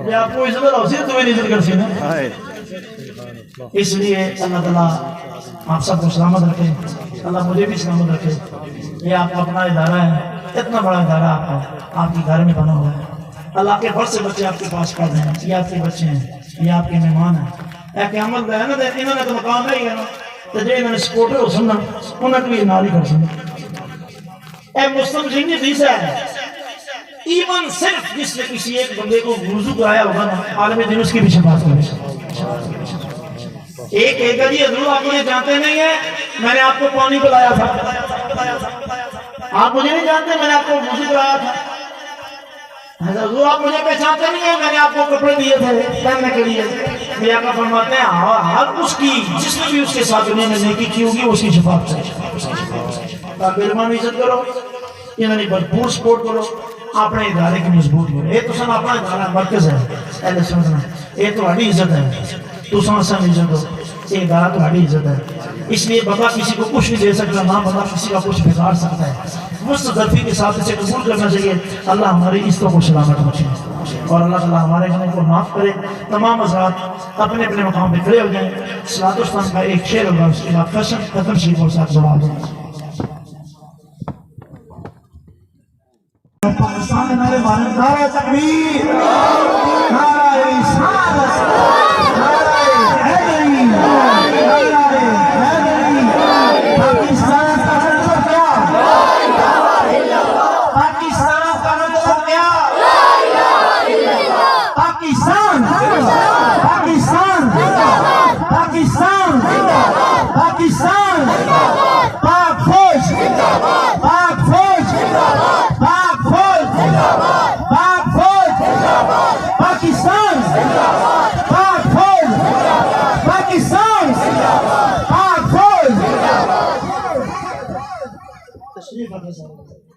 یہ آپ کو عزت اللہ سے تو میری عزت کر سی نا. اس لیے اللہ تعالیٰ آپ سب کو سلامت رکھے, اللہ مجھے بھی سلامت رکھے. یہ آپ کا اپنا ادارہ ہے, اتنا بڑا ادارہ آپ کا آپ کے گھر میں بنا ہوا ہے. اللہ کے بہت سے بچے آپ کے پاس پڑھ رہے ہیں, یہ آپ کے بچے ہیں, یہ آپ کے مہمان ہیں. اے قیامت ہے نا, انہوں نے تو مقام نہیں ہے نا, تو جو انہوں نے سپورٹر ہو سننا انہوں نے بھی نال ہی کر سننا. اے مسلم جنگی دیسا ہے, ایمان صرف جس نے کسی ایک بندے کو وضو کرایا ہوگا نا, عالم دین اس کی بھی شفاعت کرے. ایک کہے گا جی حضور آپ مجھے جانتے نہیں ہیں, میں نے آپ کو پانی پلایا تھا, آپ مجھے نہیں جانتے, میں نے آپ کو وضو کرایا تھا. حضور آپ مجھے پہچانتے نہیں ہیں, میں نے آپ کو کپڑے دیے تھے پہننے کے لیے. یہ آقا فرماتے ہیں ہر اس کی جس نے بھی اس کے ساتھ دنیا میں نیکی کی ہوگی اس کی شفاعت کرے. آپ علمان عزت کرو, انہیں بھرپور سپورٹ کرو, اپنے ادارے کی مضبوط کرو. یہ تو سن اپنا ادارہ مرکز ہے, اہل سنت, یہ تو ہماری عزت ہے, تو سن عزت ہو, یہ ادارہ تو ہماری عزت ہے. اس لیے بندہ کسی کو کچھ نہیں دے سکتا, نہ بندہ کسی کا کچھ بگاڑ سکتا ہے. مستضعفی کے ساتھ اسے قبول کرنا چاہیے. اللہ ہماری عزتوں کو سلامت رکھے اور اللہ تعالیٰ ہمارے گناہوں کو معاف کرے. تمام حضرات اپنے اپنے مقام پہ کھڑے ہو جائیں. صلاۃ السلام کا ایک شعر ہوگا, اس کے بعد ختم شریف اور ساتھ دعا دیں. پاکستان نعرے مارے, نعرہ تکبیر, نعرہ رسالت, نعرہ حیدری, نعرہ حیدری. پاکستان کا مطلب کیا؟ پاکستان کا مطلب کیا؟ پاکستان, پاکستان, پاکستان, پاکستان, پاک فوج, پاک فوج, پاک فوج, پاک فوج, پاکستان, پاک فوج, پاکستان, پاک فوج. تشریف رکھیں.